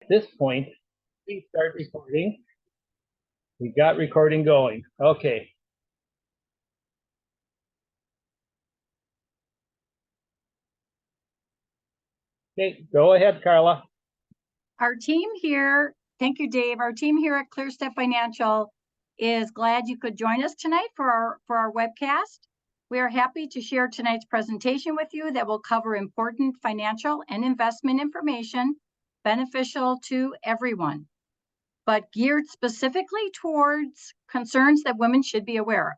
At this point, please start recording. We got recording going. Okay. Okay, go ahead, Carla. Our team here, thank you, Dave. Our team here at ClearStep Financial is glad you could join us tonight for our webcast. We are happy to share tonight's presentation with you that will cover important financial and investment information beneficial to everyone, but geared specifically towards concerns that women should be aware of.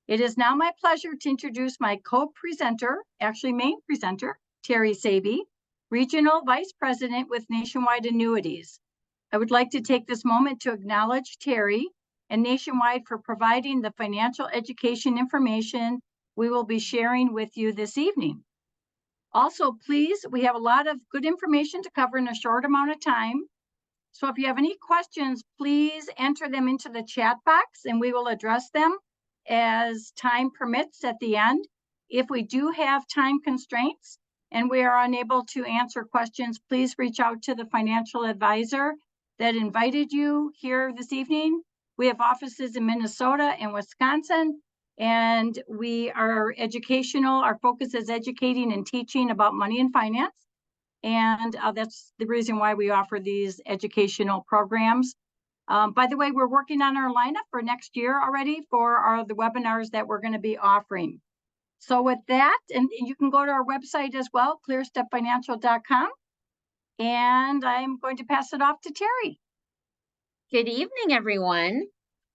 It is now my pleasure to introduce my co-presenter, actually main presenter, Terry Sabie, Regional Vice President with Nationwide Annuities. I would like to take this moment to acknowledge Terry and Nationwide for providing the financial education information we will be sharing with you this evening. Also, please, we have a lot of good information to cover in a short amount of time. So if you have any questions, please enter them into the chat box and we will address them as time permits at the end. If we do have time constraints and we are unable to answer questions, please reach out to the financial advisor that invited you here this evening. We have offices in Minnesota and Wisconsin, and we are educational. Our focus is educating and teaching about money and finance. And that's the reason why we offer these educational programs. By the way, we're working on our lineup for next year already for the webinars that we're going to be offering. So with that, and you can go to our website as well, clearstepfinancial.com. And I'm going to pass it off to Terry. Good evening, everyone.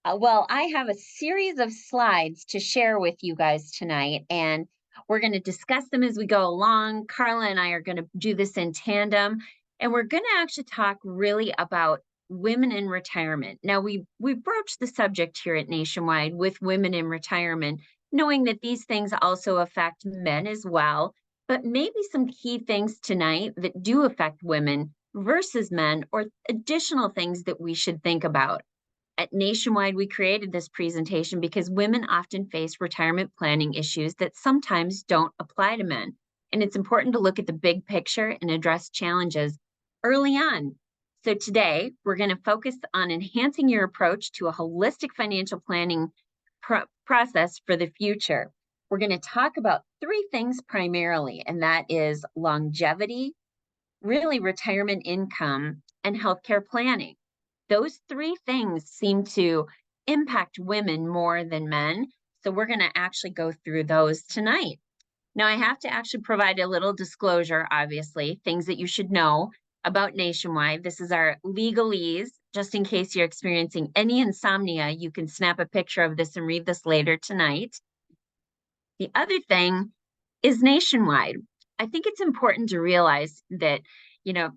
Well, I have a series of slides to share with you guys tonight, and we're going to discuss them as we go along. Carla and I are going to do this in tandem, and we're going to actually talk really about women in retirement. Now, we broached the subject here at Nationwide with women in retirement, knowing that these things also affect men as well, but maybe some key things tonight that do affect women versus men, or additional things that we should think about. At Nationwide, we created this presentation because women often face retirement planning issues that sometimes don't apply to men. And it's important to look at the big picture and address challenges early on. So today, we're going to focus on enhancing your approach to a holistic financial planning process for the future. We're going to talk about three things primarily, and that is longevity, really retirement income, and healthcare planning. Those three things seem to impact women more than men. So we're going to actually go through those tonight. Now, I have to actually provide a little disclosure, obviously, things that you should know about Nationwide. This is our legalese. Just in case you're experiencing any insomnia, you can snap a picture of this and read this later tonight. The other thing is Nationwide. I think it's important to realize that,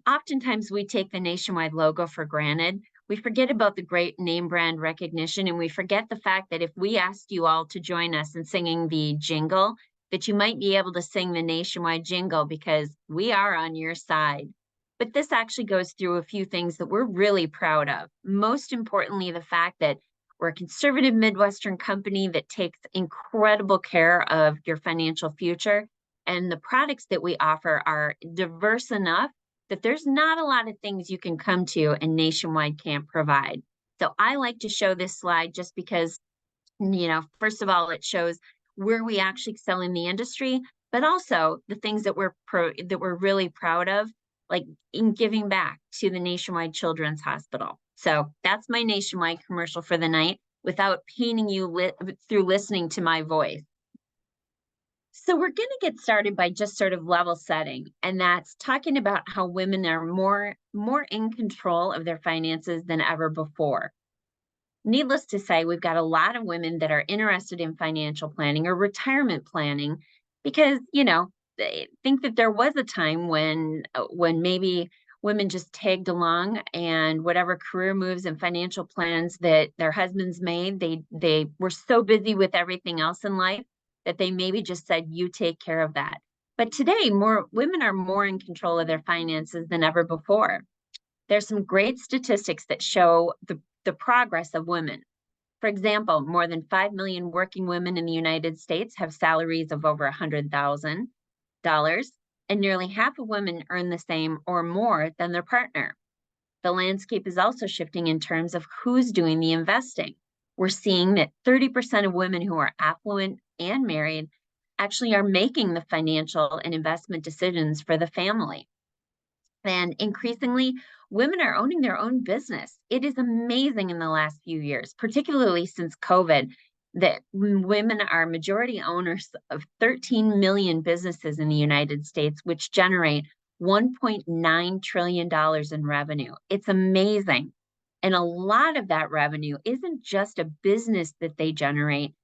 oftentimes we take the Nationwide logo for granted. We forget about the great name brand recognition, and we forget the fact that if we asked you all to join us in singing the jingle, that you might be able to sing the Nationwide jingle because we are on your side. But this actually goes through a few things that we're really proud of. Most importantly, the fact that we're a conservative Midwestern company that takes incredible care of your financial future. And the products that we offer are diverse enough that there's not a lot of things you can come to and Nationwide can't provide. So I like to show this slide just because, first of all, it shows where we actually excel in the industry, but also the things that we're really proud of, like in giving back to the Nationwide Children's Hospital. So that's my Nationwide commercial for the night without painting you through listening to my voice. So we're going to get started by just sort of level setting, and that's talking about how women are more in control of their finances than ever before. Needless to say, we've got a lot of women that are interested in financial planning or retirement planning because, they think that there was a time when maybe women just tagged along and whatever career moves and financial plans that their husbands made, they were so busy with everything else in life that they maybe just said, you take care of that. But today, more women are more in control of their finances than ever before. There's some great statistics that show the progress of women. For example, more than 5 million working women in the United States have salaries of over $100,000, and nearly half of women earn the same or more than their partner. The landscape is also shifting in terms of who's doing the investing. We're seeing that 30% of women who are affluent and married actually are making the financial and investment decisions for the family. And increasingly, women are owning their own business. It is amazing in the last few years, particularly since COVID, that women are majority owners of 13 million businesses in the United States, which generate $1.9 trillion in revenue. It's amazing. And a lot of that revenue isn't just a business that they generate.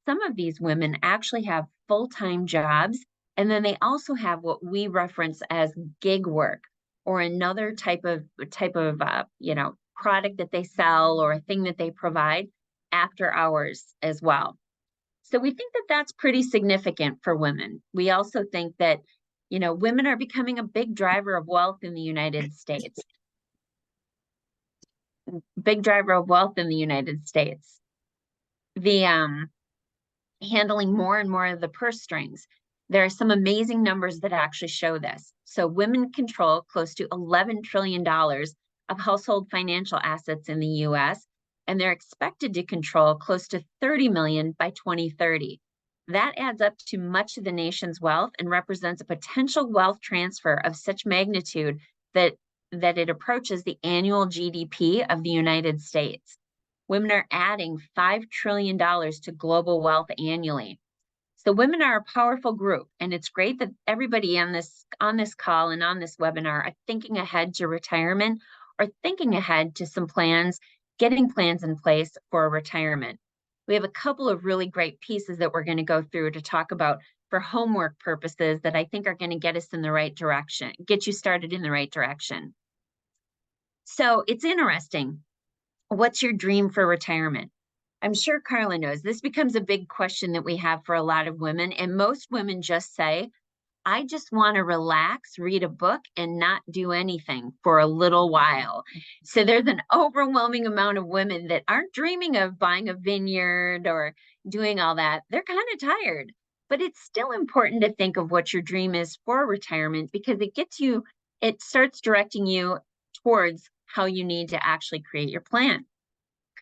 Some of these women actually have full-time jobs, and then they also have what we reference as gig work, or another type of product that they sell or a thing that they provide after hours as well. So we think that that's pretty significant for women. We also think that, women are becoming a big driver of wealth in the United States. Big driver of wealth in the United States. The handling more and more of the purse strings. There are some amazing numbers that actually show this. So women control close to $11 trillion of household financial assets in the US, and they're expected to control close to 30 million by 2030. That adds up to much of the nation's wealth and represents a potential wealth transfer of such magnitude that it approaches the annual GDP of the United States. Women are adding $5 trillion to global wealth annually. So women are a powerful group, and it's great that everybody on this call and on this webinar are thinking ahead to retirement or thinking ahead to some plans, getting plans in place for retirement. We have a couple of really great pieces that we're going to go through to talk about for homework purposes that I think are going to get us in the right direction, get you started in the right direction. So it's interesting. What's your dream for retirement? I'm sure Carla knows this becomes a big question that we have for a lot of women, and most women just say, I just want to relax, read a book, and not do anything for a little while. So there's an overwhelming amount of women that aren't dreaming of buying a vineyard or doing all that. They're kind of tired, but it's still important to think of what your dream is for retirement, because it starts directing you towards how you need to actually create your plan.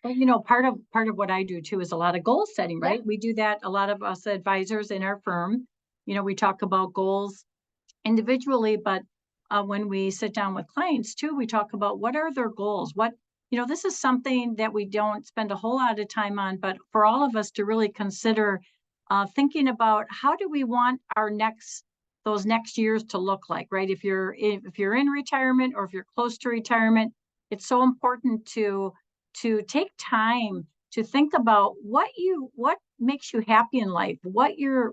Well, part of what I do too is a lot of goal setting, right? We do that, a lot of us advisors in our firm. We talk about goals individually, but when we sit down with clients too, we talk about what are their goals. This is something that we don't spend a whole lot of time on, but for all of us to really consider thinking about how do we want those next years to look like, right? If you're in retirement or if you're close to retirement, it's so important to take time to think about what makes you happy in life, is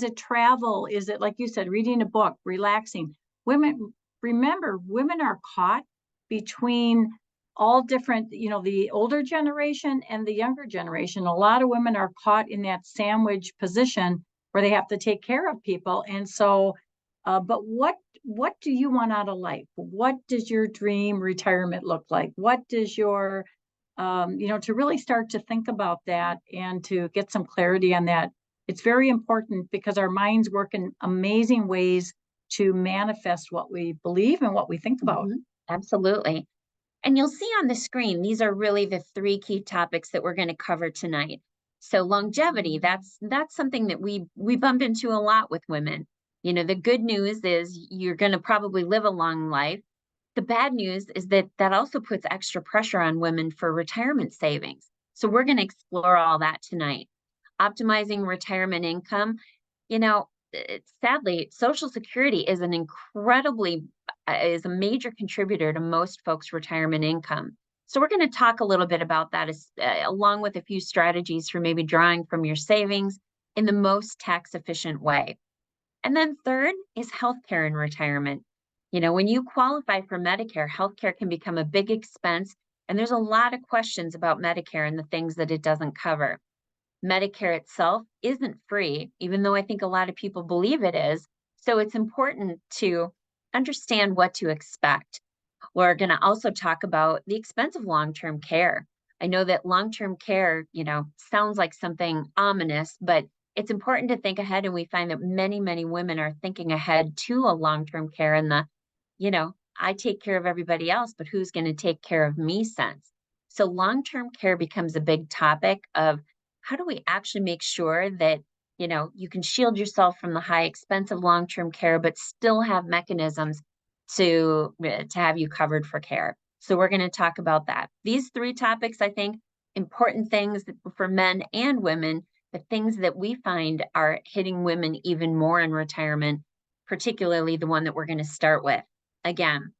it travel? Is it, like you said, reading a book, relaxing? Remember, women are caught between all different, the older generation and the younger generation. A lot of women are caught in that sandwich position where they have to take care of people. And so, but what do you want out of life? What does your dream retirement look like? What does your, to really start to think about that and to get some clarity on that. It's very important because our minds work in amazing ways to manifest what we believe and what we think about. Mm-hmm. Absolutely. And you'll see on the screen, these are really the 3 key topics that we're going to cover tonight. So longevity, that's something that we bump into a lot with women. The good news is you're going to probably live a long life. The bad news is that also puts extra pressure on women for retirement savings. So we're going to explore all that tonight. Optimizing retirement income. Sadly, Social Security is a major contributor to most folks' retirement income. So we're going to talk a little bit about that along with a few strategies for maybe drawing from your savings in the most tax efficient way. And then third is healthcare in retirement. When you qualify for Medicare, healthcare can become a big expense, and there's a lot of questions about Medicare and the things that it doesn't cover. Medicare itself isn't free, even though I think a lot of people believe it is. So it's important to understand what to expect. We're going to also talk about the expense of long-term care. I know that long-term care, sounds like something ominous, but it's important to think ahead. And we find that many, many women are thinking ahead to a long-term care in the, I take care of everybody else, but who's going to take care of me sense. So long-term care becomes a big topic of how do we actually make sure that, you can shield yourself from the high expense of long-term care, but still have mechanisms to have you covered for care. So we're going to talk about that. These three topics, I think, important things for men and women, the things that we find are hitting women even more in retirement, particularly the one that we're going to start with. Again,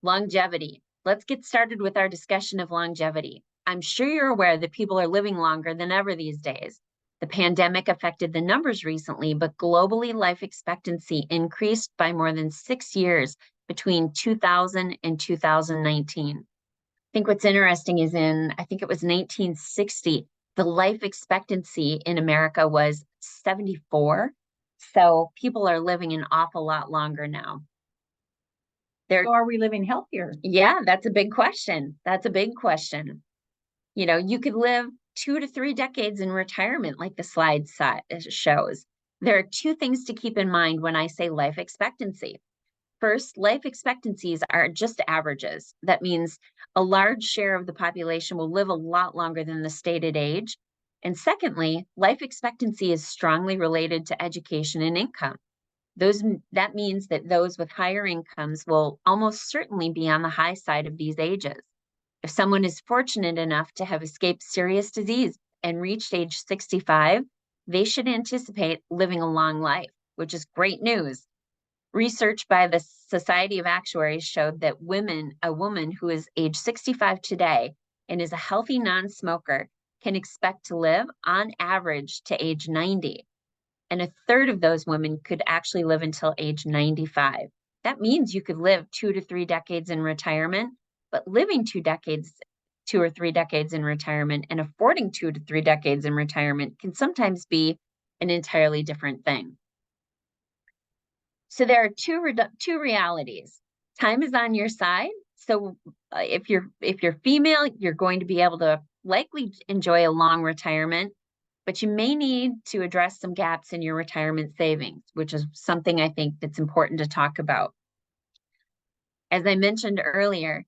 longevity. Let's get started with our discussion of longevity. I'm sure you're aware that people are living longer than ever these days. The pandemic affected the numbers recently, but globally life expectancy increased by more than 6 years between 2000 and 2019. I think what's interesting is I think it was 1960, the life expectancy in America was 74. So people are living an awful lot longer now. So are we living healthier? Yeah, that's a big question. That's a big question. You could live 2 to 3 decades in retirement, like the slide shows. There are two things to keep in mind when I say life expectancy. First, life expectancies are just averages. That means a large share of the population will live a lot longer than the stated age. And secondly, life expectancy is strongly related to education and income. That means that those with higher incomes will almost certainly be on the high side of these ages. If someone is fortunate enough to have escaped serious disease and reached age 65, they should anticipate living a long life, which is great news. Research by the Society of Actuaries showed that a woman who is age 65 today and is a healthy non-smoker can expect to live on average to age 90. And a third of those women could actually live until age 95. That means you could live 2 to 3 decades in retirement, but living 2 or 3 decades in retirement and affording 2 to 3 decades in retirement can sometimes be an entirely different thing. So there are two realities. Time is on your side. So if you're female, you're going to be able to likely enjoy a long retirement, but you may need to address some gaps in your retirement savings, which is something I think that's important to talk about. As I mentioned earlier,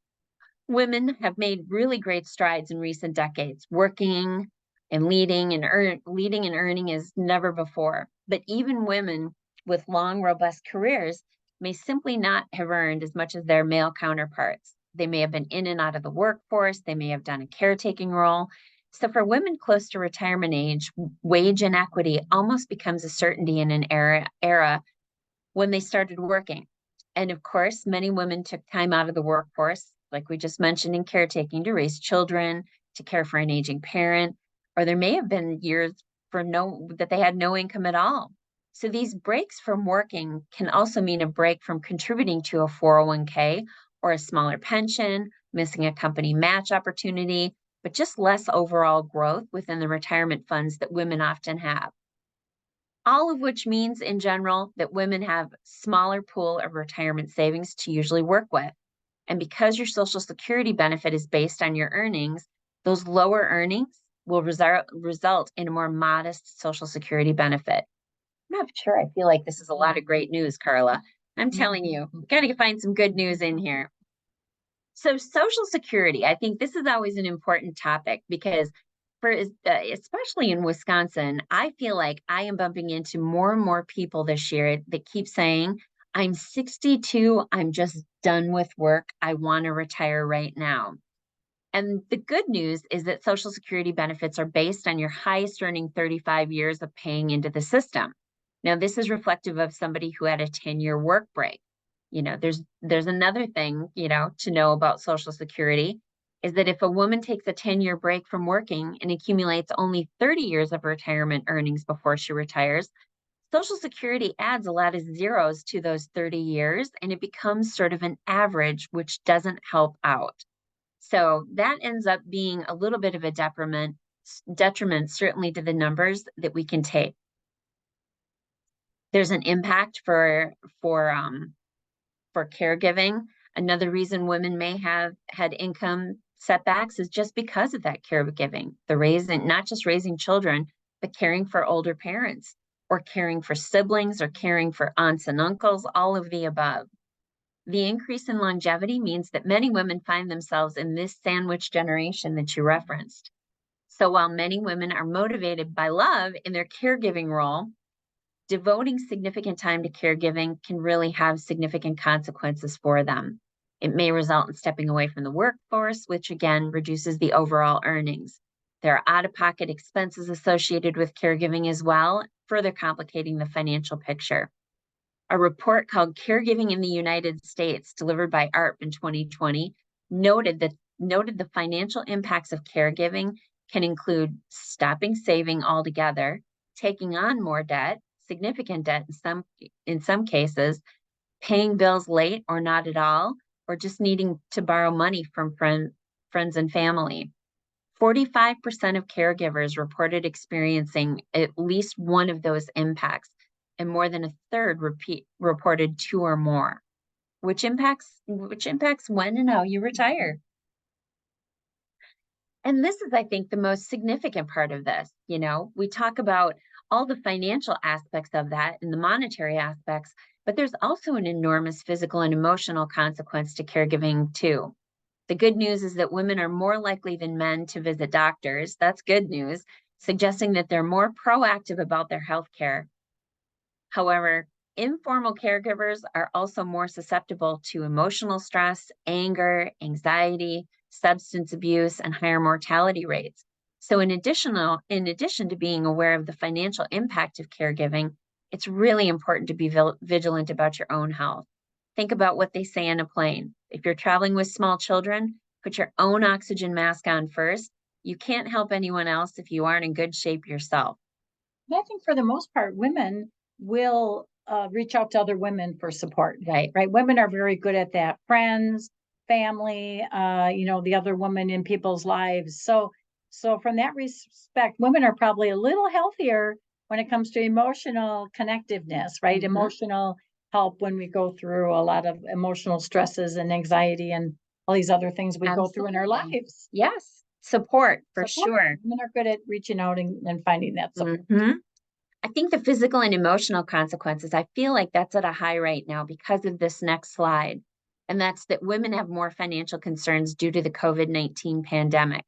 women have made really great strides in recent decades, working and leading and earning as never before. But even women with long, robust careers may simply not have earned as much as their male counterparts. They may have been in and out of the workforce. They may have done a caretaking role. So for women close to retirement age, wage inequity almost becomes a certainty in an era when they started working. And of course, many women took time out of the workforce, like we just mentioned, in caretaking to raise children, to care for an aging parent, or there may have been years that they had no income at all. So these breaks from working can also mean a break from contributing to a 401k or a smaller pension, missing a company match opportunity, but just less overall growth within the retirement funds that women often have. All of which means in general that women have smaller pool of retirement savings to usually work with. And because your Social Security benefit is based on your earnings, those lower earnings will result in a more modest Social Security benefit. I'm not sure I feel like this is a lot of great news, Carla. I'm telling you, gotta find some good news in here. So Social Security, I think this is always an important topic because especially in Wisconsin, I feel like I am bumping into more and more people this year that keep saying, I'm 62, I'm just done with work, I want to retire right now. And the good news is that Social Security benefits are based on your highest earning 35 years of paying into the system. Now, this is reflective of somebody who had a 10-year work break. There's another thing, to know about Social Security is that if a woman takes a 10-year break from working and accumulates only 30 years of retirement earnings before she retires, Social Security adds a lot of zeros to those 30 years and it becomes sort of an average, which doesn't help out. So that ends up being a little bit of a detriment certainly to the numbers that we can take. There's an impact for caregiving. Another reason women may have had income setbacks is just because of that caregiving. Not just raising children, but caring for older parents or caring for siblings or caring for aunts and uncles, all of the above. The increase in longevity means that many women find themselves in this sandwich generation that you referenced. So while many women are motivated by love in their caregiving role, devoting significant time to caregiving can really have significant consequences for them. It may result in stepping away from the workforce, which again reduces the overall earnings. There are out-of-pocket expenses associated with caregiving as well, further complicating the financial picture. A report called Caregiving in the United States, delivered by AARP in 2020, noted the financial impacts of caregiving can include stopping saving altogether, taking on more debt, significant debt in some cases, paying bills late or not at all, or just needing to borrow money from friends and family. 45% of caregivers reported experiencing at least one of those impacts, and more than a third reported two or more, which impacts when and how you retire. And this is, I think, the most significant part of this. We talk about all the financial aspects of that and the monetary aspects, but there's also an enormous physical and emotional consequence to caregiving too. The good news is that women are more likely than men to visit doctors. That's good news, suggesting that they're more proactive about their health care. However, informal caregivers are also more susceptible to emotional stress, anger, anxiety, substance abuse, and higher mortality rates. So in addition to being aware of the financial impact of caregiving, it's really important to be vigilant about your own health. Think about what they say on a plane. If you're traveling with small children, put your own oxygen mask on first. You can't help anyone else if you aren't in good shape yourself. I think for the most part, women will reach out to other women for support. Right. Women are very good at that. Friends, family, the other woman in people's lives. So from that respect, women are probably a little healthier when it comes to emotional connectiveness, right? Mm-hmm. Emotional help when we go through a lot of emotional stresses and anxiety and all these other things we go through in our lives. Yes. Support for sure. Women are good at reaching out and finding that support. Mm-hmm. I think the physical and emotional consequences, I feel like that's at a high right now because of this next slide. And that's that women have more financial concerns due to the COVID-19 pandemic.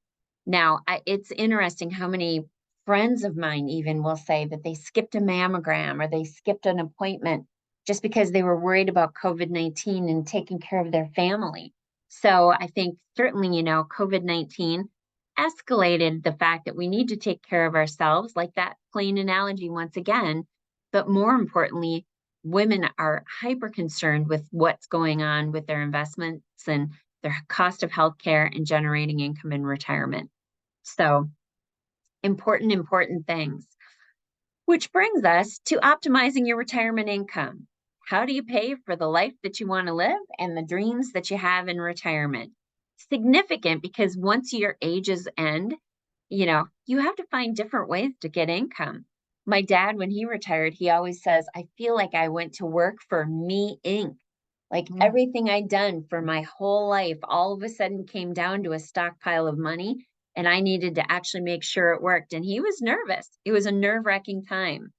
Now, it's interesting how many friends of mine even will say that they skipped a mammogram or they skipped an appointment just because they were worried about COVID-19 and taking care of their family. So I think certainly, COVID-19 escalated the fact that we need to take care of ourselves, like that plane analogy once again. But more importantly, women are hyper concerned with what's going on with their investments and their cost of healthcare and generating income in retirement. So important things. Which brings us to optimizing your retirement income. How do you pay for the life that you want to live and the dreams that you have in retirement? Significant because once your ages end, you have to find different ways to get income. My dad, when he retired, he always says, I feel like I went to work for Me Inc. Like everything I'd done for my whole life all of a sudden came down to a stockpile of money, and I needed to actually make sure it worked. And he was nervous. It was a nerve-wracking time.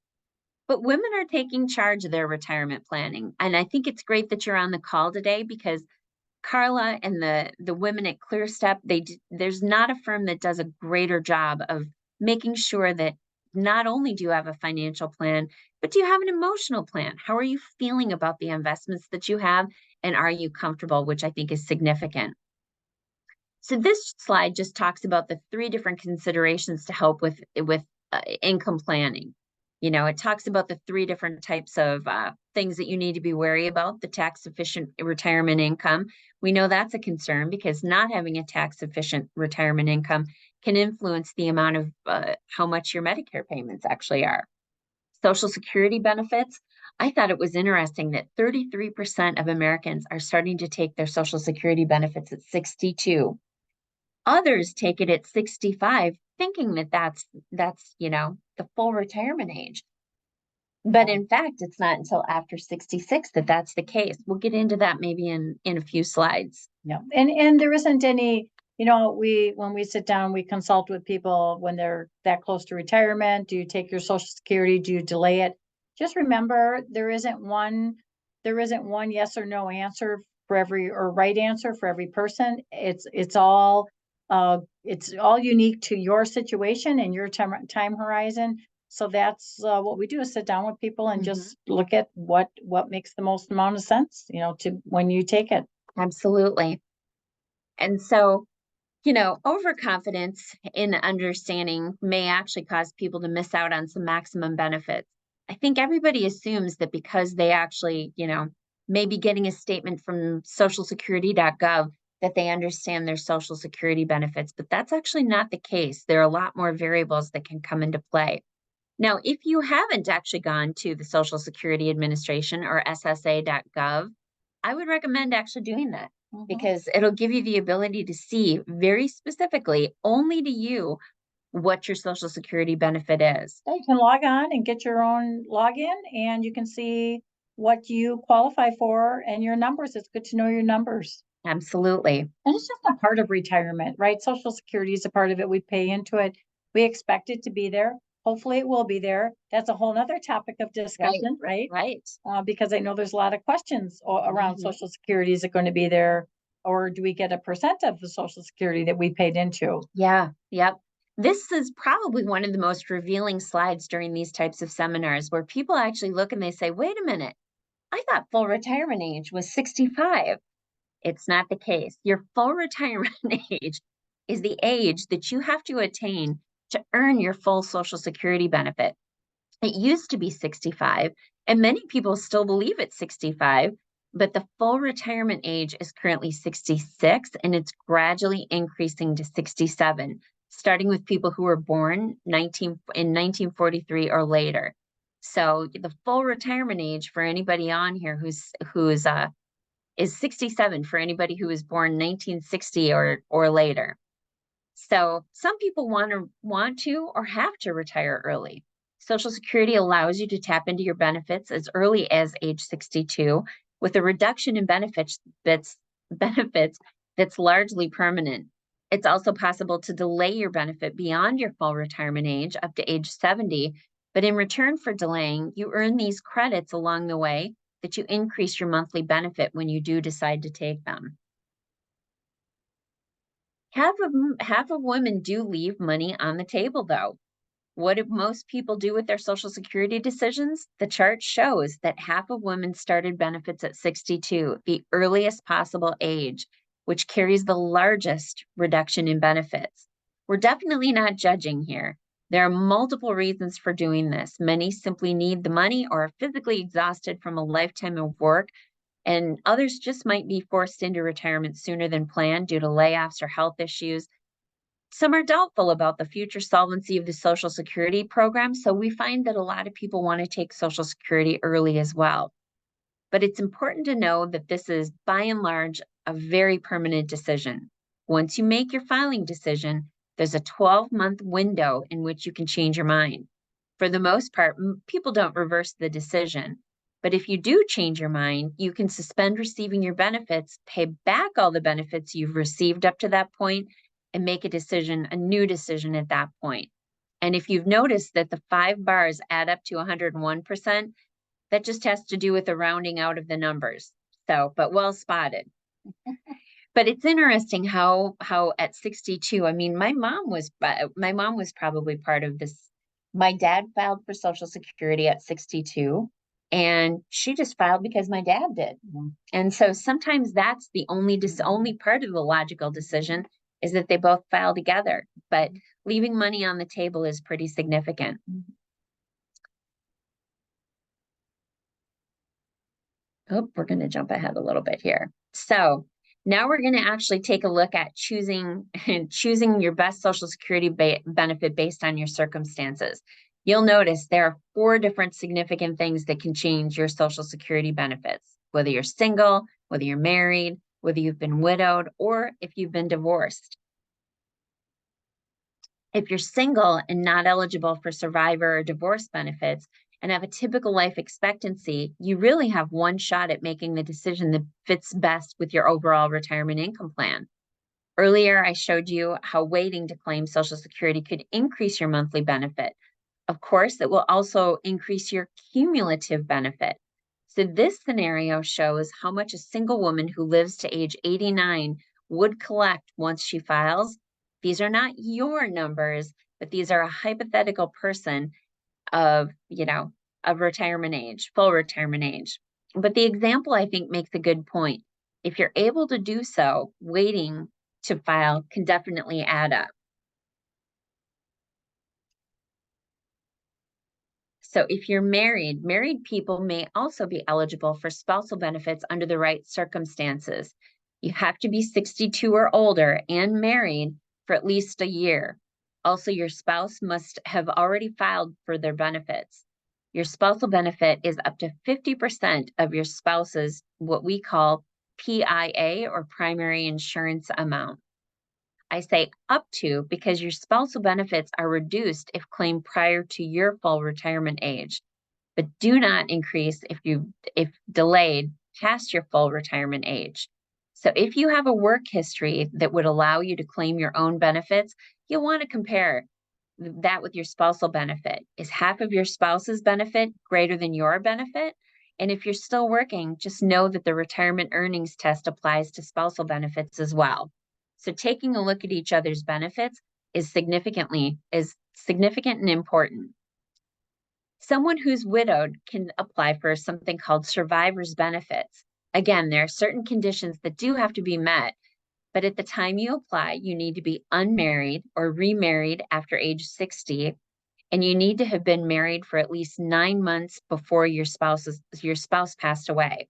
But women are taking charge of their retirement planning. And I think it's great that you're on the call today because Carla and the women at ClearStep, there's not a firm that does a greater job of making sure that not only do you have a financial plan, but do you have an emotional plan? How are you feeling about the investments that you have? And are you comfortable, which I think is significant. So this slide just talks about the 3 different considerations to help with income planning. It talks about the 3 different types of things that you need to be wary about. The tax efficient retirement income. We know that's a concern because not having a tax efficient retirement income can influence the amount of how much your Medicare payments actually are. Social Security benefits. I thought it was interesting that 33% of Americans are starting to take their Social Security benefits at 62. Others take it at 65, thinking that that's the full retirement age. But in fact, it's not until after 66 that that's the case. We'll get into that maybe in a few slides. Yeah, and there isn't any, when we sit down, we consult with people when they're that close to retirement. Do you take your Social Security? Do you delay it? Just remember, there isn't one there isn't one yes or no answer for every, or right answer for every person. It's all unique to your situation and your time horizon. So that's what we do, is sit down with people and just look at what makes the most amount of sense, to when you take it. Absolutely. And so, overconfidence in understanding may actually cause people to miss out on some maximum benefits. I think everybody assumes that because they actually, may be getting a statement from socialsecurity.gov that they understand their Social Security benefits, but that's actually not the case. There are a lot more variables that can come into play. Now, if you haven't actually gone to the Social Security Administration or SSA.gov, I would recommend actually doing that, because it'll give you the ability to see very specifically, only to you, what your Social Security benefit is. You can log on and get your own login, and you can see what you qualify for and your numbers. It's good to know your numbers. Absolutely. And it's just a part of retirement, right? Social Security is a part of it. We pay into it. We expect it to be there. Hopefully it will be there. That's a whole nother topic of discussion, right? Right. Because I know there's a lot of questions around Social Security. Is it going to be there? Or do we get a percent of the Social Security that we paid into? Yeah. Yep. This is probably one of the most revealing slides during these types of seminars, where people actually look and they say, wait a minute, I thought full retirement age was 65. It's not the case. Your full retirement age is the age that you have to attain to earn your full Social Security benefit. It used to be 65, and many people still believe it's 65, but the full retirement age is currently 66, and it's gradually increasing to 67, starting with people who were born in 1943 or later. So the full retirement age for anybody on here is 67 for anybody who was born 1960 or later. So some people want to or have to retire early. Social Security allows you to tap into your benefits as early as age 62, with a reduction in benefits that's largely permanent. It's also possible to delay your benefit beyond your full retirement age up to age 70, but in return for delaying, you earn these credits along the way that you increase your monthly benefit when you do decide to take them. Half of women do leave money on the table, though. What do most people do with their Social Security decisions? The chart shows that half of women started benefits at 62, the earliest possible age, which carries the largest reduction in benefits. We're definitely not judging here. There are multiple reasons for doing this. Many simply need the money or are physically exhausted from a lifetime of work, and others just might be forced into retirement sooner than planned due to layoffs or health issues. Some are doubtful about the future solvency of the Social Security program, so we find that a lot of people want to take Social Security early as well. But it's important to know that this is, by and large, a very permanent decision. Once you make your filing decision, there's a 12-month window in which you can change your mind. For the most part, people don't reverse the decision. But if you do change your mind, you can suspend receiving your benefits, pay back all the benefits you've received up to that point, and make a new decision at that point. And if you've noticed that the 5 bars add up to 101%, that just has to do with the rounding out of the numbers. So, but well spotted. But it's interesting how at 62, I mean, my mom was probably part of this. My dad filed for Social Security at 62, and she just filed because my dad did. And so sometimes that's the only part of the logical decision, is that they both file together. But leaving money on the table is pretty significant. Oh, we're going to jump ahead a little bit here. So now we're going to actually take a look at choosing your best Social Security benefit based on your circumstances. You'll notice there are 4 different significant things that can change your Social Security benefits, whether you're single, whether you're married, whether you've been widowed, or if you've been divorced. If you're single and not eligible for survivor or divorce benefits and have a typical life expectancy, you really have one shot at making the decision that fits best with your overall retirement income plan. Earlier, I showed you how waiting to claim Social Security could increase your monthly benefit. Of course, it will also increase your cumulative benefit. So this scenario shows how much a single woman who lives to age 89 would collect once she files. These are not your numbers, but these are a hypothetical person of, of retirement age, full retirement age. But the example, I think, makes a good point. If you're able to do so, waiting to file can definitely add up. So if you're married, married people may also be eligible for spousal benefits under the right circumstances. You have to be 62 or older and married for at least a year. Also, your spouse must have already filed for their benefits. Your spousal benefit is up to 50% of your spouse's, what we call PIA, or primary insurance amount. I say up to because your spousal benefits are reduced if claimed prior to your full retirement age, but do not increase if delayed past your full retirement age. So if you have a work history that would allow you to claim your own benefits, you'll want to compare that with your spousal benefit. Is half of your spouse's benefit greater than your benefit? And if you're still working, just know that the retirement earnings test applies to spousal benefits as well. So taking a look at each other's benefits is significant and important. Someone who's widowed can apply for something called survivor's benefits. Again, there are certain conditions that do have to be met, but at the time you apply, you need to be unmarried or remarried after age 60, and you need to have been married for at least 9 months before your spouse passed away.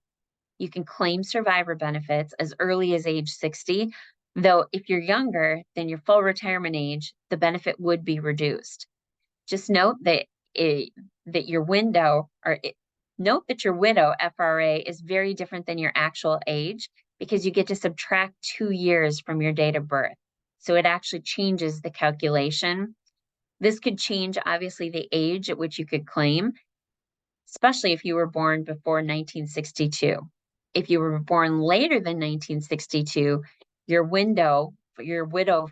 You can claim survivor benefits as early as age 60, though if you're younger than your full retirement age, the benefit would be reduced. Just note that your widow FRA is very different than your actual age, because you get to subtract 2 years from your date of birth. So it actually changes the calculation. This could change, obviously, the age at which you could claim, especially if you were born before 1962. If you were born later than 1962, your widow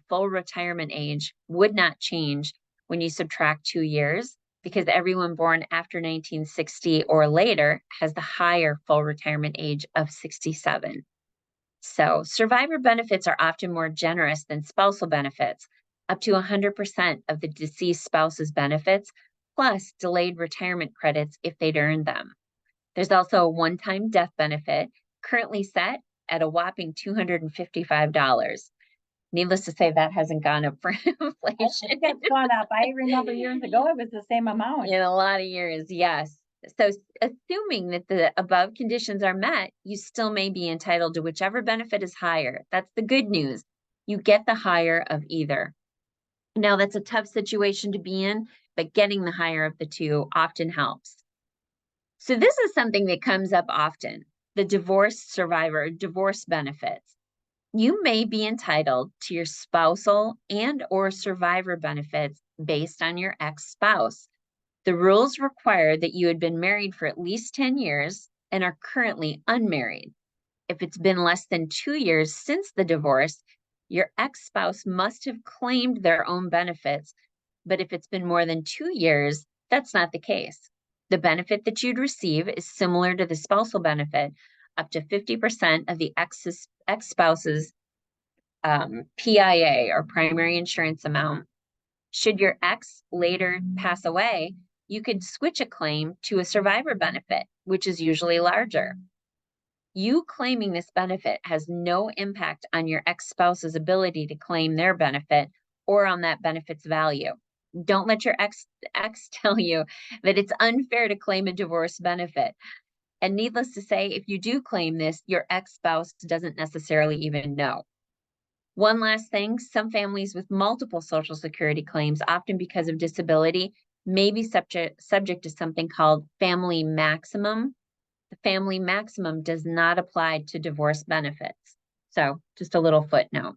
full retirement age would not change when you subtract 2 years, because everyone born after 1960 or later has the higher full retirement age of 67. So survivor benefits are often more generous than spousal benefits, up to 100% of the deceased spouse's benefits, plus delayed retirement credits if they'd earned them. There's also a one-time death benefit, currently set at a whopping $255. Needless to say, that hasn't gone up for inflation. It's gone up. I remember years ago, it was the same amount. In a lot of years, yes. So assuming that the above conditions are met, you still may be entitled to whichever benefit is higher. That's the good news. You get the higher of either. Now, that's a tough situation to be in, but getting the higher of the two often helps. So this is something that comes up often, the divorce survivor divorce benefits. You may be entitled to your spousal and or survivor benefits based on your ex-spouse. The rules require that you had been married for at least 10 years and are currently unmarried. If it's been less than 2 years since the divorce, your ex-spouse must have claimed their own benefits. But if it's been more than 2 years, that's not the case. The benefit that you'd receive is similar to the spousal benefit, up to 50% of the ex-spouse's PIA, or primary insurance amount. Should your ex later pass away, you could switch a claim to a survivor benefit, which is usually larger. You claiming this benefit has no impact on your ex-spouse's ability to claim their benefit or on that benefit's value. Don't let your ex tell you that it's unfair to claim a divorce benefit. And needless to say, if you do claim this, your ex-spouse doesn't necessarily even know. One last thing, some families with multiple Social Security claims, often because of disability, may be subject to something called family maximum. The family maximum does not apply to divorce benefits. So just a little footnote.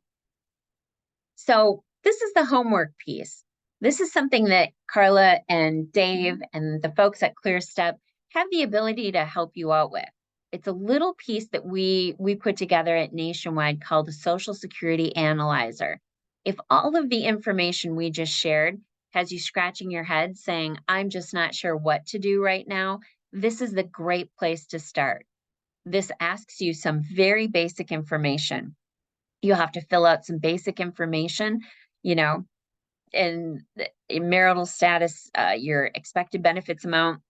So this is the homework piece. This is something that Carla and Dave and the folks at ClearStep have the ability to help you out with. It's a little piece that we put together at Nationwide called a Social Security Analyzer. If all of the information we just shared has you scratching your head saying, I'm just not sure what to do right now, this is the great place to start. This asks you some very basic information. You have to fill out some basic information, you know, and in marital status, your expected benefits amount.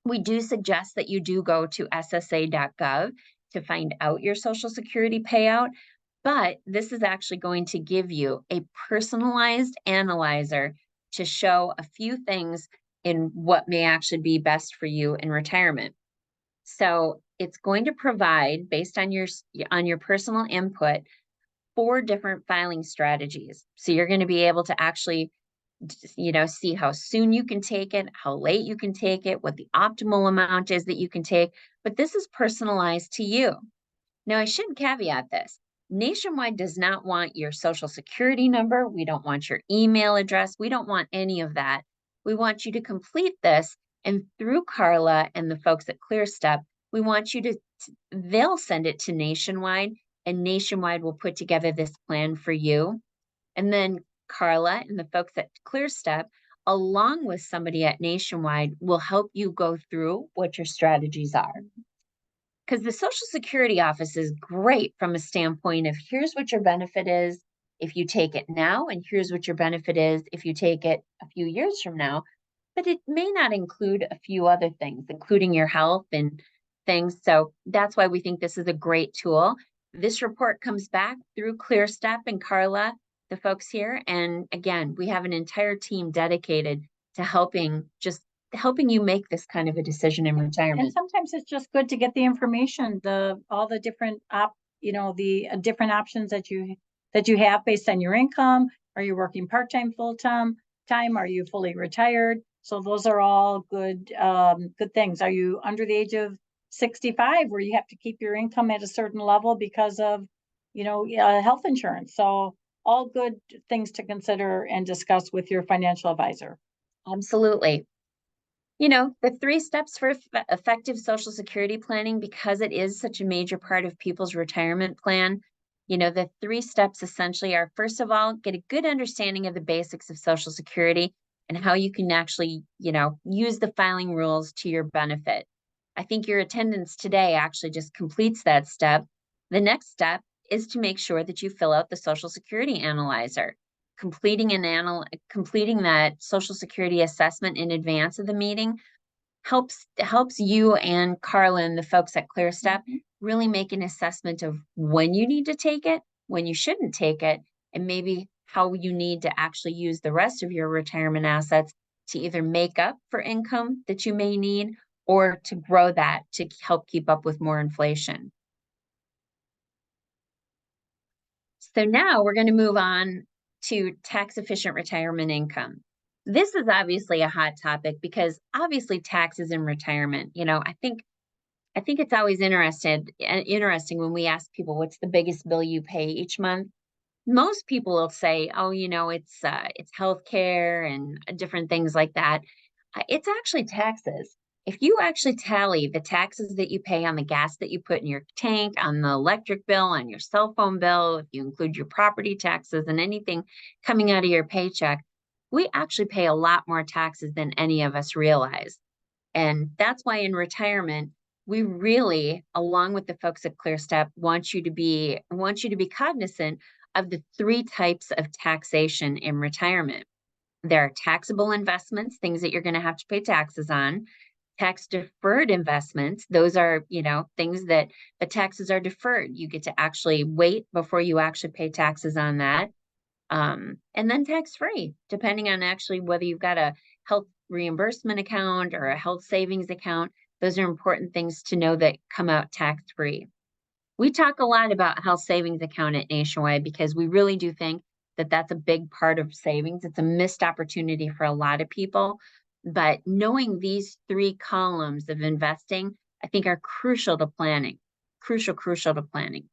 We do suggest that you do go to ssa.gov to find out your Social Security payout, but this is actually going to give you a personalized analyzer to show a few things in what may actually be best for you in retirement. So it's going to provide, based on your personal input, 4 different filing strategies. So you're going to be able to actually, see how soon you can take it, how late you can take it, what the optimal amount is that you can take, but this is personalized to you. Now, I should caveat this. Nationwide does not want your Social Security number. We don't want your email address. We don't want any of that. We want you to complete this, and through Carla and the folks at ClearStep, we want you to, they'll send it to Nationwide, and Nationwide will put together this plan for you. And then Carla and the folks at ClearStep, along with somebody at Nationwide, will help you go through what your strategies are. Because the Social Security office is great from a standpoint of here's what your benefit is if you take it now, and here's what your benefit is if you take it a few years from now. But it may not include a few other things, including your health and things. So that's why we think this is a great tool. This report comes back through ClearStep and Carla, the folks here. And again, we have an entire team dedicated to helping you make this kind of a decision in retirement. And sometimes it's just good to get the information, all the different the different options that you have based on your income. Are you working part-time, full-time? Are you fully retired? So those are all good things. Are you under the age of 65 where you have to keep your income at a certain level because of health insurance? So all good things to consider and discuss with your financial advisor. Absolutely. The 3 steps for effective Social Security planning, because it is such a major part of people's retirement plan, the 3 steps essentially are, first of all, get a good understanding of the basics of Social Security and how you can actually, use the filing rules to your benefit. I think your attendance today actually just completes that step. The next step is to make sure that you fill out the Social Security analyzer. Completing that Social Security assessment in advance of the meeting helps you and Carla and the folks at ClearStep really make an assessment of when you need to take it, when you shouldn't take it, and maybe how you need to actually use the rest of your retirement assets to either make up for income that you may need or to grow that to help keep up with more inflation. So now we're going to move on to tax-efficient retirement income. This is obviously a hot topic because obviously taxes in retirement, I think it's always interesting when we ask people, what's the biggest bill you pay each month? Most people will say, oh, it's healthcare and different things like that. It's actually taxes. If you actually tally the taxes that you pay on the gas that you put in your tank, on the electric bill, on your cell phone bill, if you include your property taxes and anything coming out of your paycheck, we actually pay a lot more taxes than any of us realize. And that's why in retirement, we really, along with the folks at ClearStep, want you to be cognizant of the 3 types of taxation in retirement. There are taxable investments, things that you're going to have to pay taxes on. Tax deferred investments, those are, things that the taxes are deferred. You get to actually wait before you actually pay taxes on that. And then tax-free, depending on actually whether you've got a health reimbursement account or a health savings account. Those are important things to know that come out tax-free. We talk a lot about health savings account at Nationwide because we really do think that that's a big part of savings. It's a missed opportunity for a lot of people. But knowing these 3 columns of investing, I think are crucial to planning. Crucial to planning.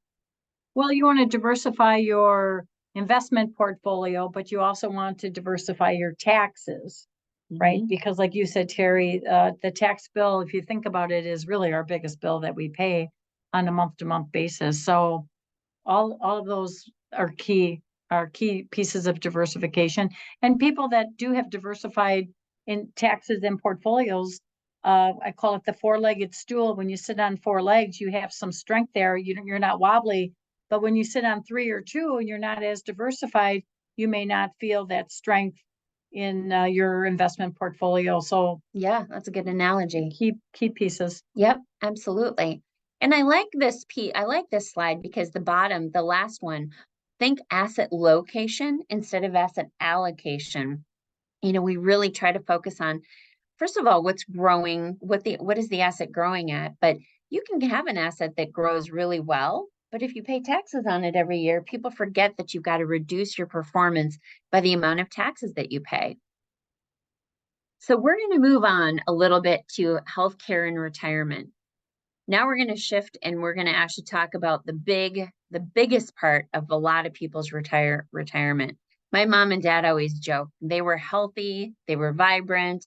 Well, you want to diversify your investment portfolio, but you also want to diversify your taxes, right? Because like you said, Terry, the tax bill, if you think about it, is really our biggest bill that we pay on a month-to-month basis. So all of those are key pieces of diversification. And people that do have diversified in taxes and portfolios, I call it the four-legged stool. When you sit on four legs, you have some strength there. You're not wobbly. But when you sit on three or two and you're not as diversified, you may not feel that strength in your investment portfolio. So Yeah, that's a good analogy. key pieces. Yep, absolutely. And I like this I like this slide because the bottom, the last one, think asset location instead of asset allocation. You know, we really try to focus on, first of all, what's growing, what is the asset growing at? But you can have an asset that grows really well, but if you pay taxes on it every year, people forget that you've got to reduce your performance by the amount of taxes that you pay. So we're going to move on a little bit to healthcare and retirement. Now we're going to shift and we're going to actually talk about the biggest part of a lot of people's retirement. My mom and dad always joke, they were healthy, they were vibrant.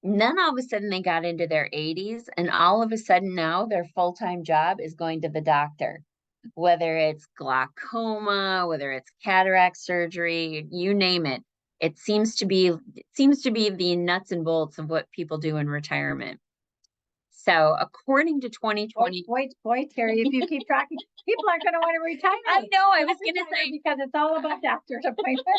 And then all of a sudden they got into their 80s and all of a sudden now their full-time job is going to the doctor, whether it's glaucoma, whether it's cataract surgery, you name it. It seems to be the nuts and bolts of what people do in retirement. So according to 2020, Boy, Terry, if you keep tracking, people aren't going to want to retire. I know, I was going to say, because it's all about doctor's appointments.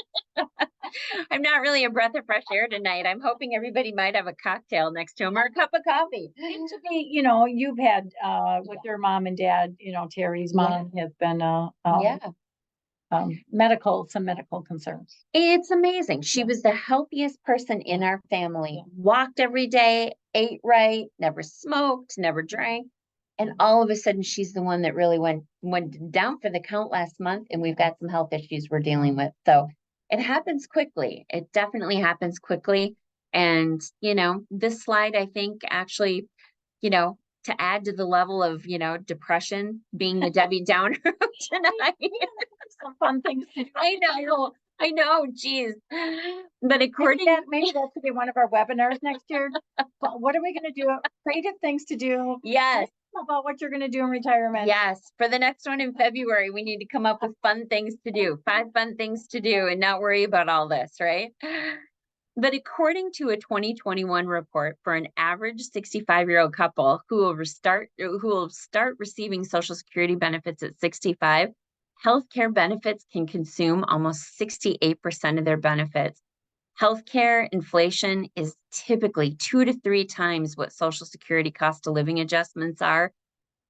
I'm not really a breath of fresh air tonight. I'm hoping everybody might have a cocktail next to them or a cup of coffee. To be, you've had with your mom and dad, Terry's mom has been some medical concerns. It's amazing. She was the healthiest person in our family, walked every day, ate right, never smoked, never drank. And all of a sudden she's the one that really went down for the count last month, and we've got some health issues we're dealing with. So it happens quickly. It definitely happens quickly. And, this slide, I think actually, to add to the level of, depression, being the Debbie Downer tonight. Some fun things to do. I know, geez. But according maybe that could be one of our webinars next year. But what are we going to do? Creative things to do. Yes. About what you're going to do in retirement. Yes. For the next one in February, we need to come up with fun things to do, 5 fun things to do and not worry about all this, right? But according to a 2021 report for an average 65-year-old couple who will start receiving Social Security benefits at 65, healthcare benefits can consume almost 68% of their benefits. Healthcare inflation is typically 2 to 3 times what Social Security cost of living adjustments are.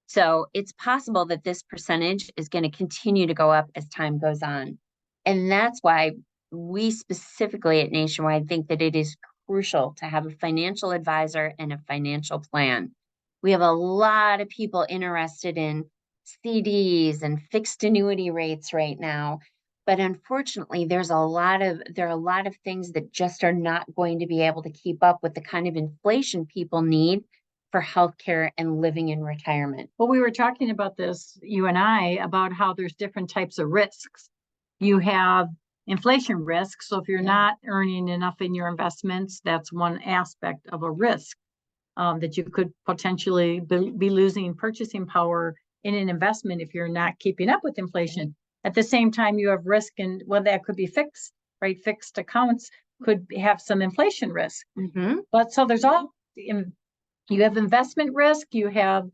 So it's possible that this percentage is going to continue to go up as time goes on. And that's why we specifically at Nationwide think that it is crucial to have a financial advisor and a financial plan. We have a lot of people interested in CDs and fixed annuity rates right now. But unfortunately, there are a lot of things that just are not going to be able to keep up with the kind of inflation people need for healthcare and living in retirement. Well, we were talking about this, you and I, about how there's different types of risks. You have inflation risk. So if you're not earning enough in your investments, that's one aspect of a risk that you could potentially be losing purchasing power in an investment if you're not keeping up with inflation. At the same time, you have risk, and that could be fixed, right? Fixed accounts could have some inflation risk. Mm-hmm. But so there's you have investment risk, you have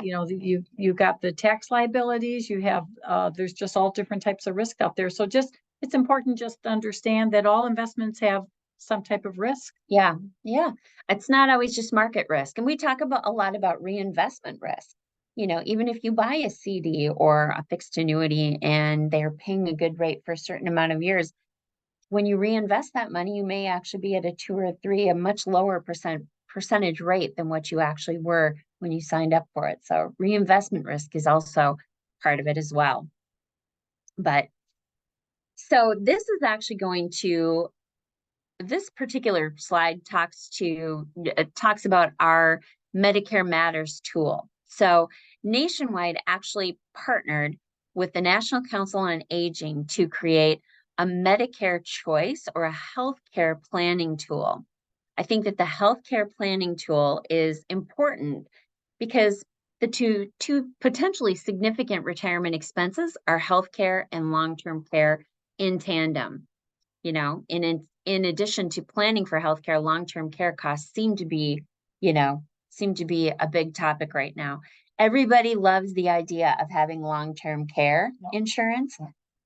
you got the tax liabilities, you have there's just all different types of risk out there. So it's important just to understand that all investments have some type of risk. Yeah. It's not always just market risk. And we talk a lot about reinvestment risk. Even if you buy a CD or a fixed annuity and they're paying a good rate for a certain amount of years, when you reinvest that money, you may actually be at a 2 or 3, a much lower percentage rate than what you actually were when you signed up for it. So reinvestment risk is also part of it as well. But so this particular slide talks about our Medicare Matters tool. So Nationwide actually partnered with the National Council on Aging to create a Medicare choice or a healthcare planning tool. I think that the healthcare planning tool is important because the two potentially significant retirement expenses are healthcare and long-term care in tandem. In addition to planning for healthcare, long-term care costs seem to be seem to be a big topic right now. Everybody loves the idea of having long-term care insurance.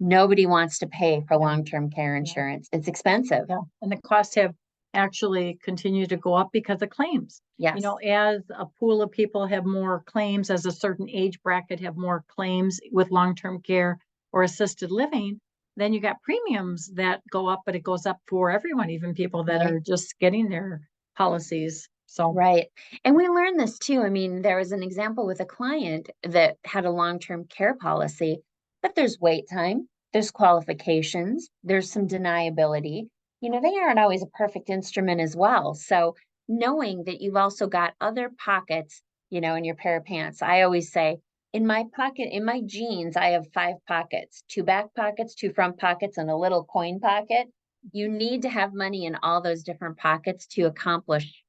Nobody wants to pay for long-term care insurance. It's expensive. Yeah, and the costs have actually continued to go up because of claims. Yes. As a pool of people have more claims, as a certain age bracket have more claims with long-term care or assisted living, then you got premiums that go up, but it goes up for everyone, even people that Right. are just getting their policies. So, Right. And we learned this too. I mean, there was an example with a client that had a long-term care policy, but there's wait time, there's qualifications, there's some deniability. They aren't always a perfect instrument as well. So knowing that you've also got other pockets, in your pair of pants. I always say, in my pocket, in my jeans, I have 5 pockets, 2 back pockets, 2 front pockets, and a little coin pocket. You need to have money in all those different pockets to accomplish,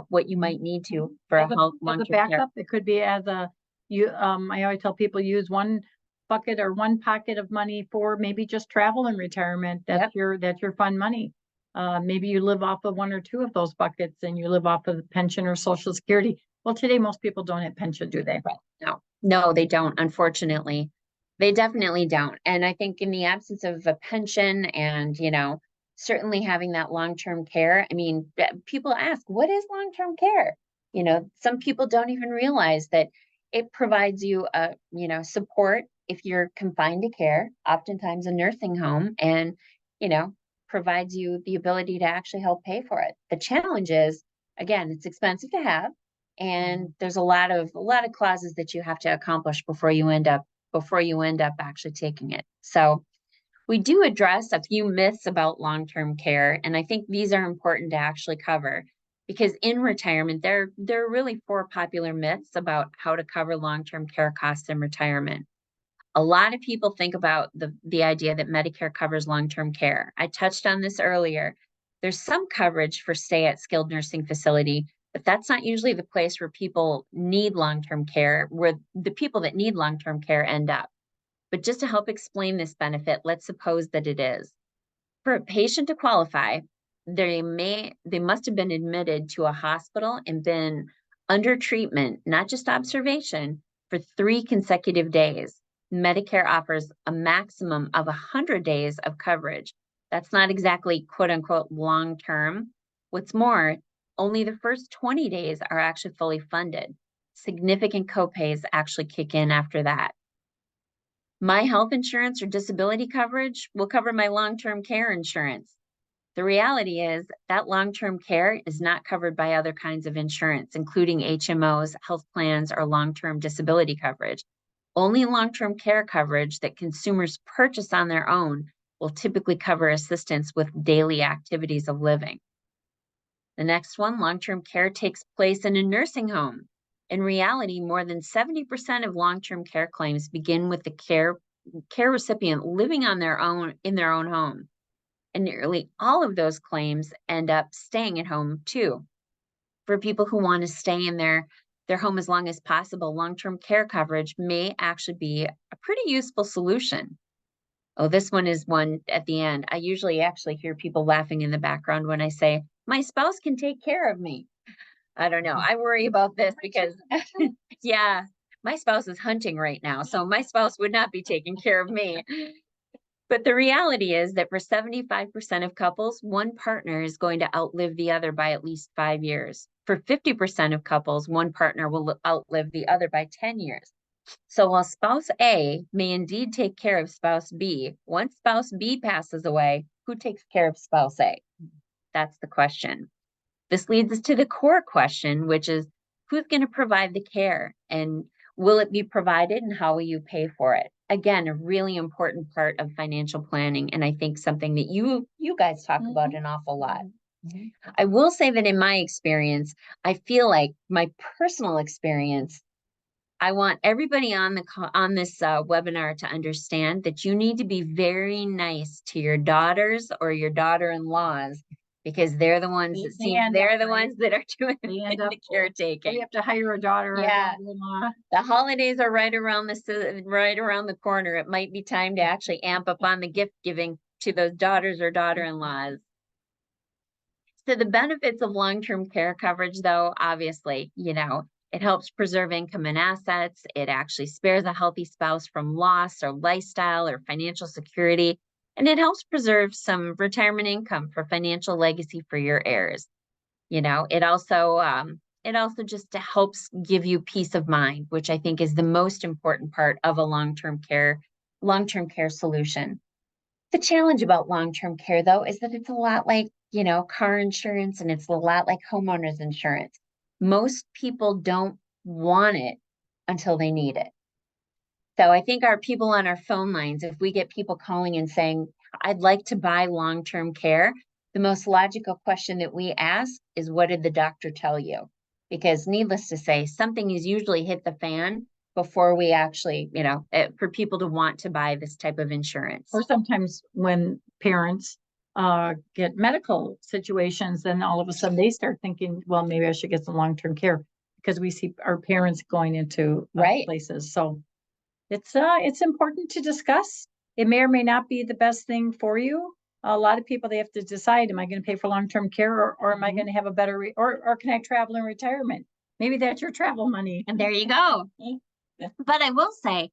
what you might need to for a as a long-term care. backup, it could be as I always tell people, use one bucket or one pocket of money for maybe just travel and retirement. That's your fun money. Maybe you live off of 1 or 2 of those buckets and you live off of pension or Social Security. Well, today, most people don't have pension, do they? No, they don't, unfortunately. They definitely don't. And I think in the absence of a pension and, certainly having that long-term care, I mean, people ask, what is long-term care? Some people don't even realize that it provides you support if you're confined to care, oftentimes a nursing home, and, provides you the ability to actually help pay for it. The challenge is, again, it's expensive to have, and there's a lot of clauses that you have to accomplish before you end up actually taking it. So we do address a few myths about long-term care, and I think these are important to actually cover, because in retirement, there are really 4 popular myths about how to cover long-term care costs in retirement. A lot of people think about the idea that Medicare covers long-term care. I touched on this earlier. There's some coverage for stay at skilled nursing facility, but that's not usually the place where people need long-term care, where the people that need long-term care end up. But just to help explain this benefit, let's suppose that it is. For a patient to qualify, they must have been admitted to a hospital and been under treatment, not just observation, for 3 consecutive days. Medicare offers a maximum of 100 days of coverage. That's not exactly quote unquote long term. What's more, only the first 20 days are actually fully funded. Significant copays actually kick in after that. My health insurance or disability coverage will cover my long-term care insurance. The reality is that long-term care is not covered by other kinds of insurance, including HMOs, health plans, or long-term disability coverage. Only long-term care coverage that consumers purchase on their own will typically cover assistance with daily activities of living. The next one, long-term care takes place in a nursing home. In reality, more than 70% of long-term care claims begin with the care recipient living on in their own home. And nearly all of those claims end up staying at home too. For people who want to stay in their home as long as possible, long-term care coverage may actually be a pretty useful solution. Oh, this one is one at the end. I usually actually hear people laughing in the background when I say, my spouse can take care of me. I don't know. I worry about this because, yeah, my spouse is hunting right now, so my spouse would not be taking care of me. But the reality is that for 75% of couples, one partner is going to outlive the other by at least 5 years. For 50% of couples, one partner will outlive the other by 10 years. So while spouse A may indeed take care of spouse B, once spouse B passes away, who takes care of spouse A? That's the question. This leads us to the core question, which is who's going to provide the care, and will it be provided, and how will you pay for it? Again, a really important part of financial planning, and I think something that you guys talk about an awful lot. I will say that in my experience, I feel like my personal experience, I want everybody on this webinar to understand that you need to be very nice to your daughters or your daughter-in-laws, because they're the ones that are doing the caretaking. You have to hire a daughter or a daughter-in-law. The holidays are right around the corner. It might be time to actually amp up on the gift giving to those daughters or daughter-in-laws. So the benefits of long-term care coverage, though, obviously, it helps preserve income and assets. It actually spares a healthy spouse from loss or lifestyle or financial security. And it helps preserve some retirement income for financial legacy for your heirs. It also just helps give you peace of mind, which I think is the most important part of a long-term care solution. The challenge about long-term care, though, is that it's a lot like, car insurance, and it's a lot like homeowners insurance. Most people don't want it until they need it. So I think our people on our phone lines, if we get people calling and saying, I'd like to buy long-term care, the most logical question that we ask is, what did the doctor tell you? Because needless to say, something has usually hit the fan before we actually, for people to want to buy this type of insurance. Or sometimes when parents get medical situations, then all of a sudden they start thinking, well, maybe I should get some long-term care, because we see our parents going into Right. places. So it's important to discuss. It may or may not be the best thing for you. A lot of people, they have to decide, am I going to pay for long-term care, or am I going to have a better, or can I travel in retirement? Maybe that's your travel money. And there you go. But I will say,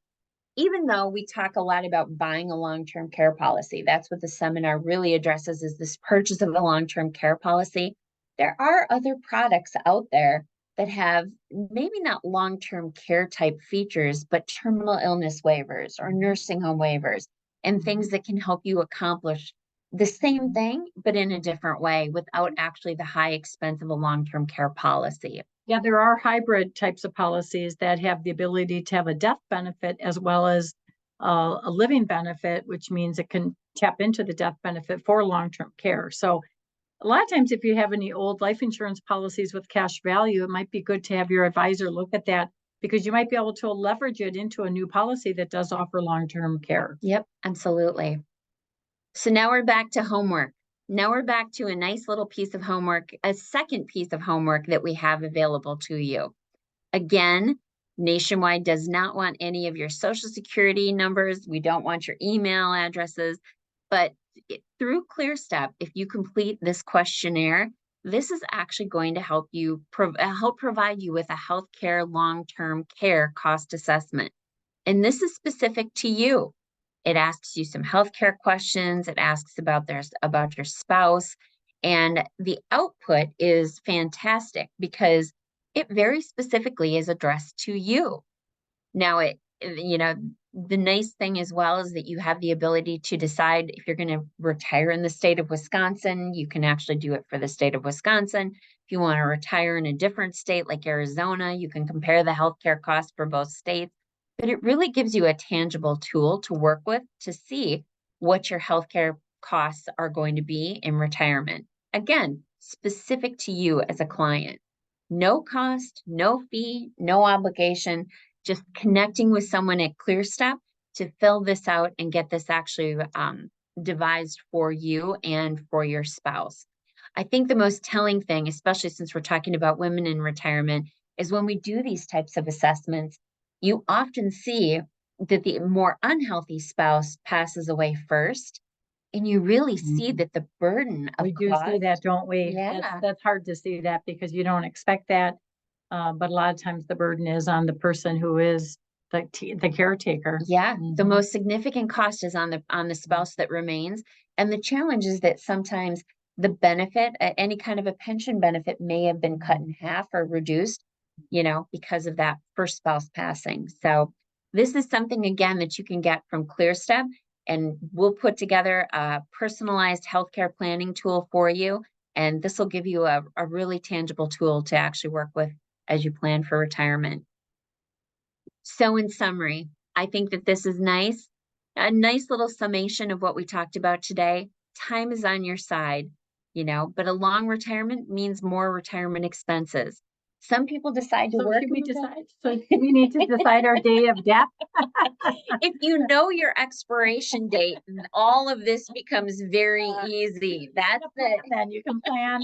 even though we talk a lot about buying a long-term care policy, that's what the seminar really addresses, is this purchase of a long-term care policy. There are other products out there that have maybe not long-term care type features, but terminal illness waivers or nursing home waivers, and things that can help you accomplish the same thing, but in a different way without actually the high expense of a long-term care policy. Yeah, there are hybrid types of policies that have the ability to have a death benefit as well as a living benefit, which means it can tap into the death benefit for long-term care. So a lot of times, if you have any old life insurance policies with cash value, it might be good to have your advisor look at that, because you might be able to leverage it into a new policy that does offer long-term care. Yep, absolutely. So now we're back to homework. Now we're back to a nice little piece of homework, a second piece of homework that we have available to you. Again, Nationwide does not want any of your social security numbers. We don't want your email addresses, but through ClearStep, if you complete this questionnaire, this is actually going to help you provide you with a healthcare long-term care cost assessment. And this is specific to you. It asks you some healthcare questions. It asks about your spouse, and the output is fantastic because it very specifically is addressed to you. Now, the nice thing as well is that you have the ability to decide if you're going to retire in the state of Wisconsin. You can actually do it for the state of Wisconsin. If you want to retire in a different state like Arizona, you can compare the healthcare costs for both states. But it really gives you a tangible tool to work with to see what your healthcare costs are going to be in retirement. Again, specific to you as a client. No cost, no fee, no obligation, just connecting with someone at ClearStep to fill this out and get this actually devised for you and for your spouse. I think the most telling thing, especially since we're talking about women in retirement, is when we do these types of assessments, you often see that the more unhealthy spouse passes away first, and you really see that the burden of We do cost, see that, don't we? Yeah. That's hard to see that because you don't expect that. But a lot of times the burden is on the person who is the caretaker. Yeah, the most significant cost is on the spouse that remains. And the challenge is that sometimes the benefit, any kind of a pension benefit, may have been cut in half or reduced, because of that first spouse passing. So this is something, again, that you can get from ClearStep, and we'll put together a personalized healthcare planning tool for you. And this will give you a really tangible tool to actually work with as you plan for retirement. So in summary, I think that this is nice, a nice little summation of what we talked about today. Time is on your side, but a long retirement means more retirement expenses. Some people decide to work. So we need to decide our day of death. If you know your expiration date, all of this becomes very easy. That's it. Then you can plan.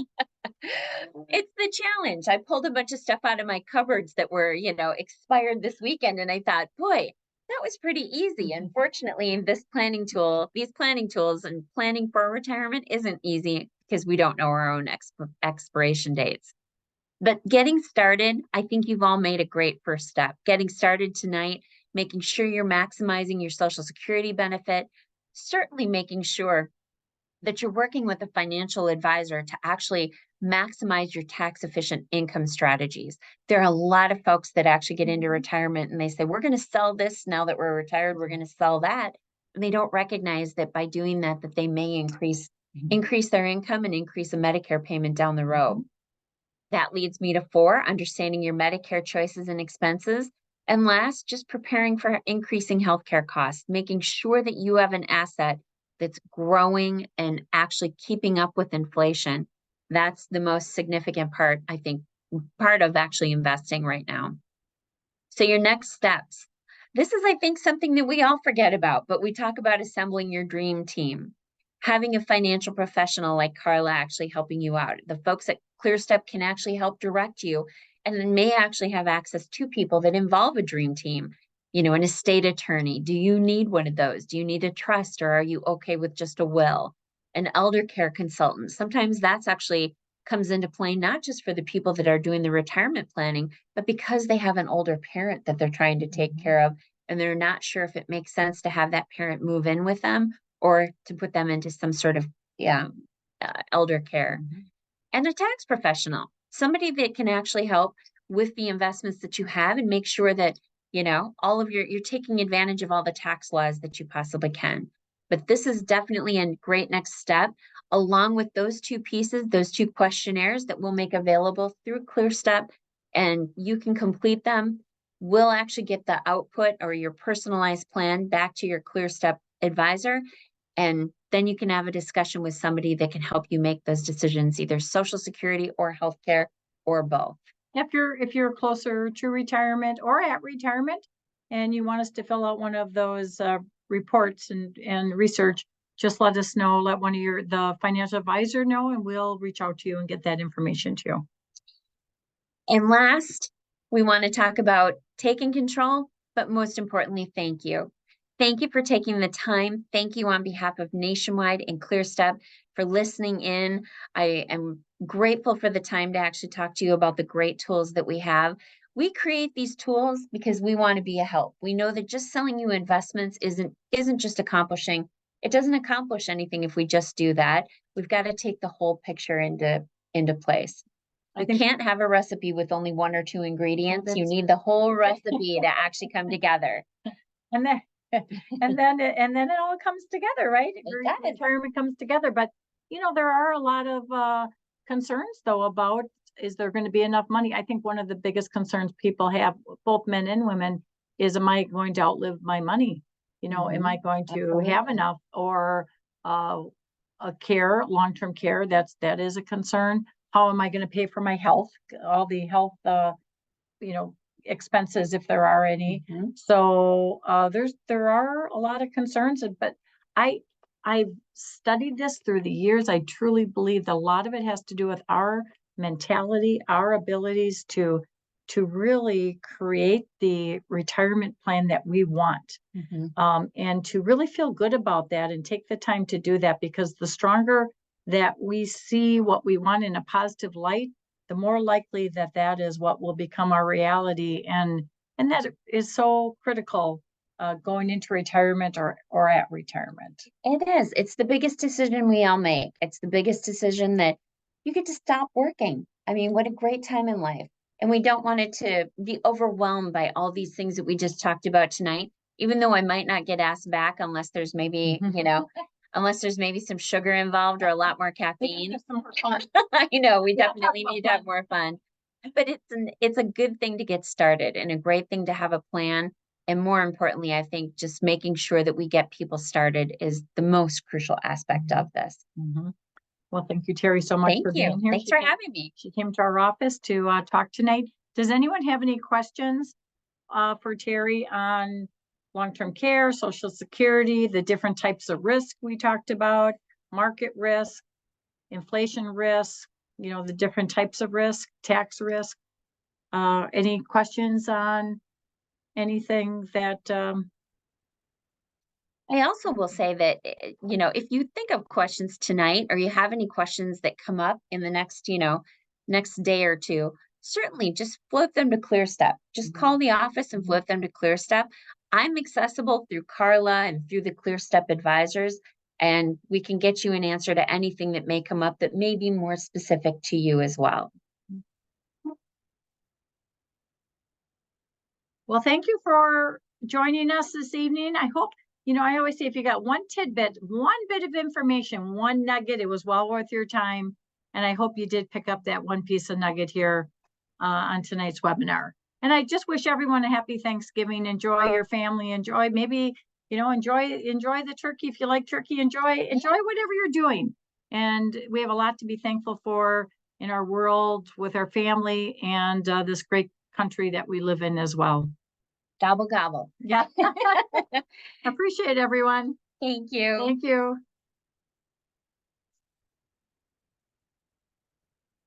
It's the challenge. I pulled a bunch of stuff out of my cupboards that were, expired this weekend. And I thought, boy, that was pretty easy. Unfortunately, these planning tools and planning for retirement isn't easy because we don't know our own expiration dates. But getting started, I think you've all made a great first step. Getting started tonight, making sure you're maximizing your Social Security benefit, certainly making sure that you're working with a financial advisor to actually maximize your tax efficient income strategies. There are a lot of folks that actually get into retirement and they say, we're going to sell this now that we're retired, we're going to sell that. And they don't recognize that by doing that, that they may increase their income and increase a Medicare payment down the road. That leads me to 4, understanding your Medicare choices and expenses. And last, just preparing for increasing healthcare costs, making sure that you have an asset that's growing and actually keeping up with inflation. That's the most significant part, I think, part of actually investing right now. So your next steps. This is, I think, something that we all forget about, but we talk about assembling your dream team. Having a financial professional like Carla actually helping you out. The folks at ClearStep can actually help direct you and then may actually have access to people that involve a dream team. You know, an estate attorney. Do you need one of those? Do you need a trust, or are you okay with just a will? An elder care consultant. Sometimes that's actually comes into play, not just for the people that are doing the retirement planning, but because they have an older parent that they're trying to take care of, and they're not sure if it makes sense to have that parent move in with them or to put them into some sort of elder care. And a tax professional, somebody that can actually help with the investments that you have and make sure that, you know, all of you're taking advantage of all the tax laws that you possibly can. But this is definitely a great next step, along with those 2 pieces, those 2 questionnaires that we'll make available through ClearStep, and you can complete them. We'll actually get the output or your personalized plan back to your ClearStep advisor, and then you can have a discussion with somebody that can help you make those decisions, either Social Security or healthcare or both. If you're closer to retirement or at retirement and you want us to fill out one of those reports and research, just let us know, let one of the financial advisor know, and we'll reach out to you and get that information to you. And last, we want to talk about taking control, but most importantly, thank you. Thank you for taking the time. Thank you on behalf of Nationwide and ClearStep for listening in. I am grateful for the time to actually talk to you about the great tools that we have. We create these tools because we want to be a help. We know that just selling you investments isn't just accomplishing. It doesn't accomplish anything if we just do that. We've got to take the whole picture into place. You can't have a recipe with only 1 or 2 ingredients. You need the whole recipe to actually come together. And then it all comes together, right? Retirement comes together. But, you know, there are a lot of concerns, though, about, is there going to be enough money? I think one of the biggest concerns people have, both men and women, is, am I going to outlive my money? You know, am I going to have enough? Or long-term care, that is a concern. How am I going to pay for my health? All the health, expenses, if there are any. So there are a lot of concerns, but I've studied this through the years. I truly believe that a lot of it has to do with our mentality, our abilities to really create the retirement plan that we want, and to really feel good about that and take the time to do that, because the stronger that we see what we want in a positive light, the more likely that is what will become our reality. And that is so critical going into retirement or at retirement. It is. It's the biggest decision we all make. It's the biggest decision that you get to stop working. I mean, what a great time in life. And we don't want it to be overwhelmed by all these things that we just talked about tonight, even though I might not get asked back unless there's maybe, unless there's maybe some sugar involved or a lot more caffeine. We definitely need to have more fun. But it's a good thing to get started and a great thing to have a plan. And more importantly, I think just making sure that we get people started is the most crucial aspect of this. Well, thank you, Terry, so much for being here. Thanks for having me. She came to our office to talk tonight. Does anyone have any questions for Terry on long-term care, Social Security, the different types of risk we talked about, market risk, inflation risk, the different types of risk, tax risk? Any questions on anything that I also will say that, if you think of questions tonight or you have any questions that come up in the next, next day or two, certainly just flip them to ClearStep. Just call the office and flip them to ClearStep. I'm accessible through Carla and through the ClearStep advisors, and we can get you an answer to anything that may come up that may be more specific to you as well. Well, thank you for joining us this evening. I hope, I always say if you got one tidbit, one bit of information, one nugget, it was well worth your time. And I hope you did pick up that one piece of nugget here on tonight's webinar. And I just wish everyone a happy Thanksgiving. Enjoy your family. Enjoy maybe, enjoy the turkey. If you like turkey, enjoy whatever you're doing. And we have a lot to be thankful for in our world with our family and this great country that we live in as well. Gobble, gobble. Yeah. Appreciate it, everyone. Thank you. Thank you.